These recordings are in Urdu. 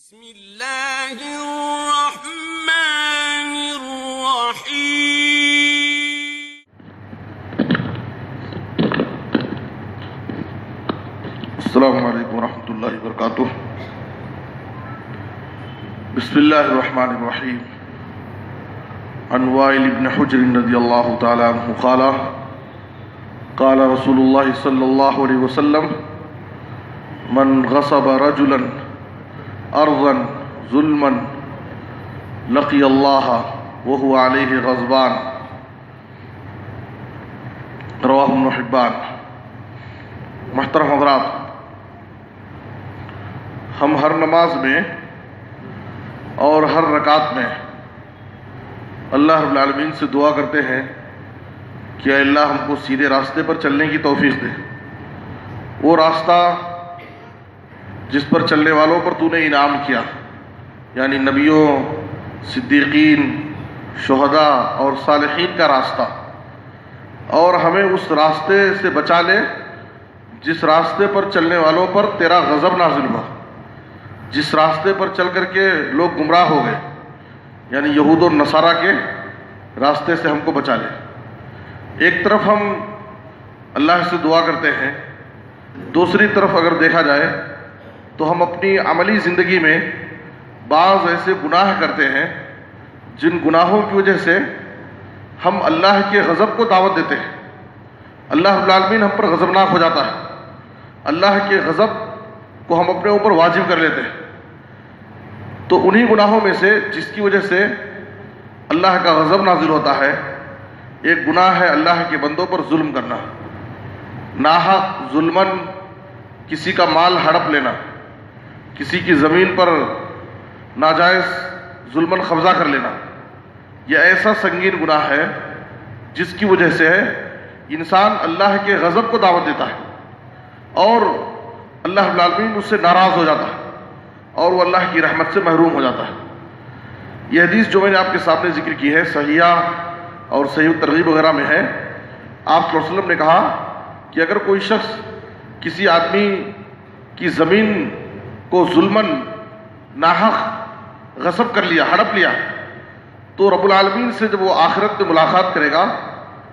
بسم اللہ الرحمن الرحیم۔ السلام علیکم ورحمۃ اللہ وبرکاتہ۔ بسم اللہ الرحمن الرحیم۔ عن وائل بن حجر رضی اللہ تعالی عنہ قال قال رسول اللہ صلی اللہ علیہ وسلم من غصب رجلا ارضا ظلما لقی اللہ وهو علیہ غضبان، رواہ ابن حبان۔ محترم حضرات، ہم ہر نماز میں اور ہر رکعت میں اللہ رب العالمین سے دعا کرتے ہیں کہ اے اللہ ہم کو سیدھے راستے پر چلنے کی توفیق دے، وہ راستہ جس پر چلنے والوں پر تو نے انعام کیا، یعنی نبیوں، صدیقین، شہداء اور صالحین کا راستہ، اور ہمیں اس راستے سے بچا لے جس راستے پر چلنے والوں پر تیرا غضب نازل ہوا، جس راستے پر چل کر کے لوگ گمراہ ہو گئے، یعنی یہود و نصارہ کے راستے سے ہم کو بچا لے۔ ایک طرف ہم اللہ سے دعا کرتے ہیں، دوسری طرف اگر دیکھا جائے تو ہم اپنی عملی زندگی میں بعض ایسے گناہ کرتے ہیں جن گناہوں کی وجہ سے ہم اللہ کے غضب کو دعوت دیتے ہیں، اللہ رب العالمین ہم پر غضبناک ہو جاتا ہے، اللہ کے غضب کو ہم اپنے اوپر واجب کر لیتے ہیں۔ تو انہی گناہوں میں سے جس کی وجہ سے اللہ کا غضب نازل ہوتا ہے، ایک گناہ ہے اللہ کے بندوں پر ظلم کرنا، ناحق ظلمن کسی کا مال ہڑپ لینا، کسی کی زمین پر ناجائز ظلمن قبضہ کر لینا۔ یہ ایسا سنگین گناہ ہے جس کی وجہ سے انسان اللہ کے غضب کو دعوت دیتا ہے اور اللہ رب العالمین اس سے ناراض ہو جاتا ہے اور وہ اللہ کی رحمت سے محروم ہو جاتا ہے۔ یہ حدیث جو میں نے آپ کے سامنے ذکر کی ہے، صحیحہ اور صحیح ترغیب وغیرہ میں ہے۔ آپ صلی اللہ علیہ وسلم نے کہا کہ اگر کوئی شخص کسی آدمی کی زمین کو ظلمن ناحق غصب کر لیا، ہڑپ لیا، تو رب العالمین سے جب وہ آخرت میں ملاقات کرے گا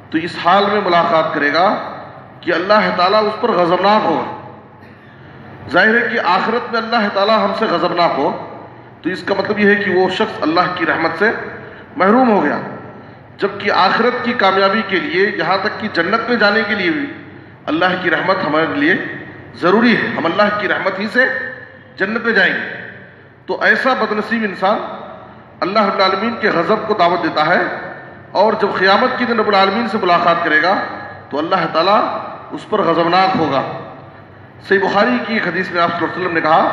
تو اس حال میں ملاقات کرے گا کہ اللہ تعالیٰ اس پر غضبناک ہوگا۔ ظاہر ہے کہ آخرت میں اللہ تعالیٰ ہم سے غضبناک ہو تو اس کا مطلب یہ ہے کہ وہ شخص اللہ کی رحمت سے محروم ہو گیا، جبکہ آخرت کی کامیابی کے لیے، یہاں تک کہ جنت میں جانے کے لیے بھی اللہ کی رحمت ہمارے لیے ضروری ہے، ہم اللہ کی رحمت ہی سے جنت میں جائیں گے۔ تو ایسا بدنصیب انسان اللہ رب العالمین کے غضب کو دعوت دیتا ہے، اور جب قیامت کے دن رب العالمین سے ملاقات کرے گا تو اللہ تعالیٰ اس پر غضبناک ہوگا۔ صحیح بخاری کی ایک حدیث میں آپ صلی اللہ علیہ وسلم نے کہا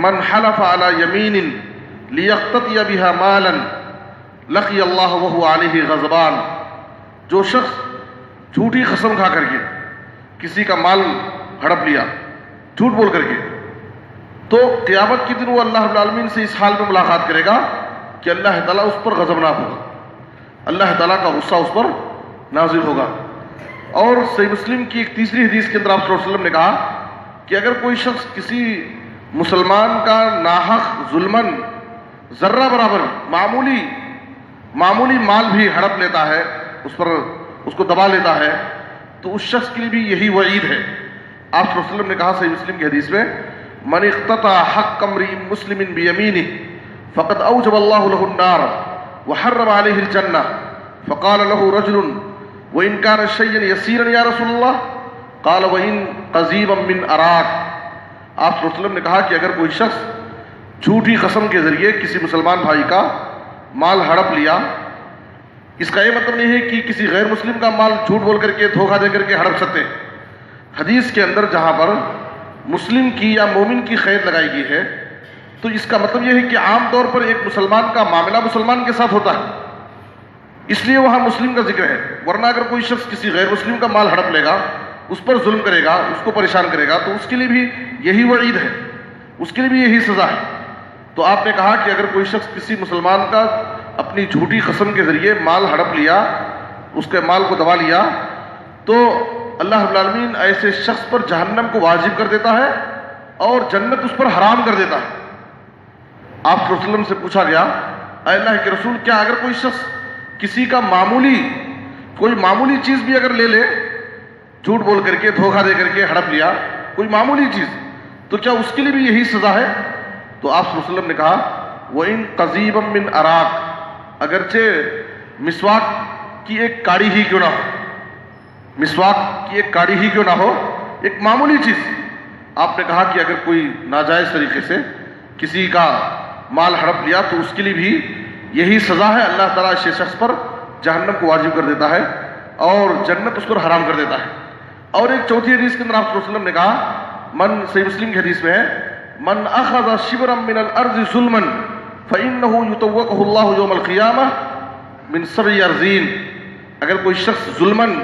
من حلف علی یمین لیقتطی بها مالا لقی اللہ وهو علیہ غضبان، جو شخص جھوٹی قسم کھا کر کے کسی کا مال ہڑپ لیا، جھوٹ بول کر کے، تو قیامت کے دن وہ اللہ رب العالمین سے اس حال میں ملاقات کرے گا کہ اللہ تعالیٰ اس پر غضبناک ہوگا، اللہ تعالیٰ کا غصہ اس پر نازل ہوگا۔ اور صحیح مسلم کی ایک تیسری حدیث کے اندر آپ صلی اللہ علیہ وسلم نے کہا کہ اگر کوئی شخص کسی مسلمان کا ناحق ظلمن ذرہ برابر معمولی مال بھی ہڑپ لیتا ہے، اس کو دبا لیتا ہے، تو اس شخص کے لیے بھی یہی وعید ہے۔ آپ صلی اللہ علیہ وسلم نے کہا صحیح مسلم کی حدیث میں من اقتطع حق امرئ مسلم بیمینہ فقد اوجب اللہ له النار وحرم علیہ الجنہ فقال له رجل وإن كان شيئا يسيرا يا رسول اللہ قال وإن قضيبا من أراك۔ آپ صلی اللہ علیہ وسلم نے کہا کہ اگر کوئی شخص جھوٹی قسم کے ذریعے کسی مسلمان بھائی کا مال ہڑپ لیا، اس کا یہ مطلب نہیں ہے کہ کسی غیر مسلم کا مال جھوٹ بول کر کے، دھوکہ دے کر کے ہڑپ سکتے ہیں۔ حدیث کے اندر جہاں پر مسلم کی یا مومن کی قید لگائی گئی ہے تو اس کا مطلب یہ ہے کہ عام طور پر ایک مسلمان کا معاملہ مسلمان کے ساتھ ہوتا ہے، اس لیے وہاں مسلم کا ذکر ہے، ورنہ اگر کوئی شخص کسی غیر مسلم کا مال ہڑپ لے گا، اس پر ظلم کرے گا، اس کو پریشان کرے گا، تو اس کے لیے بھی یہی وعید ہے، اس کے لیے بھی یہی سزا ہے۔ تو آپ نے کہا کہ اگر کوئی شخص کسی مسلمان کا اپنی جھوٹی قسم کے ذریعے مال ہڑپ لیا، اس کے مال کو دبا لیا، تو اللہ رب العالمین ایسے شخص پر جہنم کو واجب کر دیتا ہے اور جنت اس پر حرام کر دیتا ہے۔ آپ صلی اللہ علیہ وسلم سے پوچھا گیا اے اللہ کے رسول کیا اگر کوئی شخص کسی کا کوئی معمولی چیز بھی اگر لے لے، جھوٹ بول کر کے، دھوکہ دے کر کے ہڑپ لیا کوئی معمولی چیز، تو کیا اس کے لیے بھی یہی سزا ہے؟ تو آپ صلی اللہ علیہ وسلم نے کہا وَإِن قَضِيبًا مِّنْ أَرَاقٍ، اگرچہ مسواک کی ایک کاڑی ہی کیوں نہ ہو، مسواک کی ایک کاڑی ہی کیوں نہ ہو، ایک معمولی چیز۔ آپ نے کہا کہ اگر کوئی ناجائز طریقے سے کسی کا مال ہڑپ لیا تو اس کے لیے بھی یہی سزا ہے، اللہ تعالیٰ اس شخص پر جہنم کو واجب کر دیتا ہے اور جنت اس پر حرام کر دیتا ہے۔ اور ایک چوتھی حدیث کے اندر آپ صلی اللہ علیہ وسلم نے کہا، صحیح مسلم کی حدیث میں ہے، من اخذ شبرا من الارض ظلما فانه يطوقه الله يوم القيامه من 7 ارضین، اگر کوئی شخص ظلمن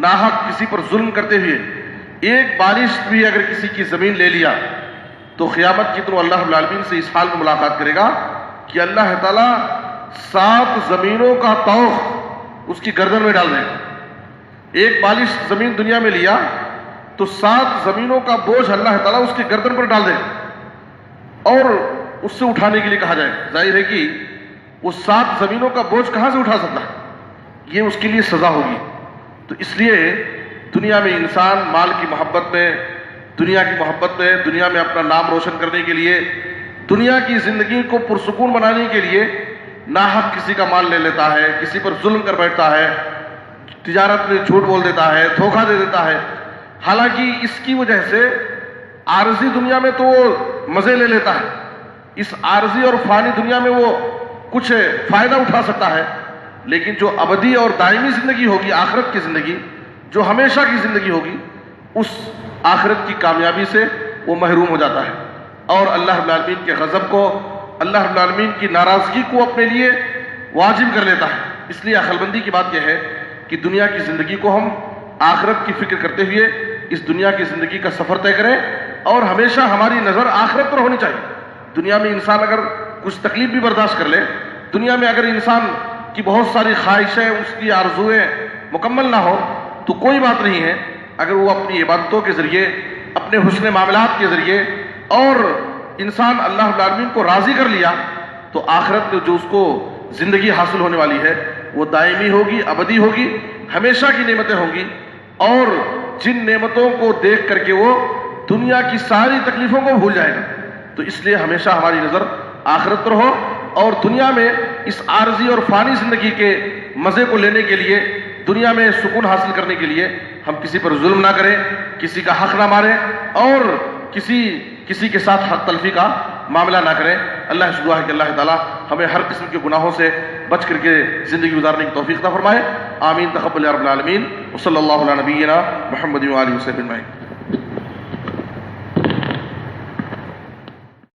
ناحق کسی پر ظلم کرتے ہوئے ایک بالش بھی اگر کسی کی زمین لے لیا تو قیامت کی طرح اللہ رب العالمین سے اس حال میں ملاقات کرے گا کہ اللہ تعالیٰ 7 زمینوں کا طوق اس کی گردن میں ڈال دے گا۔ ایک بالش زمین دنیا میں لیا تو 7 زمینوں کا بوجھ اللہ تعالیٰ اس کی گردن پر ڈال دے گا اور اس سے اٹھانے کے لیے کہا جائے گا۔ ظاہر ہے کہ وہ 7 زمینوں کا بوجھ کہاں سے اٹھا سکتا ہے، یہ اس کے لیے سزا ہوگی۔ تو اس لیے دنیا میں انسان مال کی محبت میں، دنیا کی محبت میں، دنیا میں اپنا نام روشن کرنے کے لیے، دنیا کی زندگی کو پرسکون بنانے کے لیے ناحق کسی کا مال لے لیتا ہے، کسی پر ظلم کر بیٹھتا ہے، تجارت میں جھوٹ بول دیتا ہے، دھوکہ دے دیتا ہے۔ حالانکہ اس کی وجہ سے عارضی دنیا میں تو وہ مزے لے لیتا ہے، اس عارضی اور فانی دنیا میں وہ کچھ فائدہ اٹھا سکتا ہے، لیکن جو ابدی اور دائمی زندگی ہوگی، آخرت کی زندگی، جو ہمیشہ کی زندگی ہوگی، اس آخرت کی کامیابی سے وہ محروم ہو جاتا ہے اور اللہ رب العالمین کے غضب کو، اللہ رب العالمین کی ناراضگی کو اپنے لیے واجب کر لیتا ہے۔ اس لیے عقل مندی کی بات یہ ہے کہ دنیا کی زندگی کو ہم آخرت کی فکر کرتے ہوئے اس دنیا کی زندگی کا سفر طے کریں اور ہمیشہ ہماری نظر آخرت پر ہونی چاہیے۔ دنیا میں انسان اگر کچھ تکلیف بھی برداشت کر لے، دنیا میں اگر انسان کی بہت ساری خواہشیں، اس کی آرزویں مکمل نہ ہو تو کوئی بات نہیں ہے، اگر وہ اپنی عبادتوں کے ذریعے، اپنے حسن معاملات کے ذریعے اور انسان اللہ رب العالمین کو راضی کر لیا تو آخرت میں جو اس کو زندگی حاصل ہونے والی ہے وہ دائمی ہوگی، ابدی ہوگی، ہمیشہ کی نعمتیں ہوں گی، اور جن نعمتوں کو دیکھ کر کے وہ دنیا کی ساری تکلیفوں کو بھول جائے گا۔ تو اس لیے ہمیشہ ہماری نظر آخرت پر ہو اور دنیا میں اس عارضی اور فانی زندگی کے مزے کو لینے کے لیے، دنیا میں سکون حاصل کرنے کے لیے ہم کسی پر ظلم نہ کریں، کسی کا حق نہ ماریں اور کسی کے ساتھ حق تلفی کا معاملہ نہ کریں۔ اللہ سے دعا ہے کہ اللہ تعالیٰ ہمیں ہر قسم کے گناہوں سے بچ کر کے زندگی گزارنے کی توفیق عطا فرمائے۔ آمین، تقبل یا رب العالمین، وصلی اللہ علی نبینا محمد و آلہ وصحبہ اجمعین۔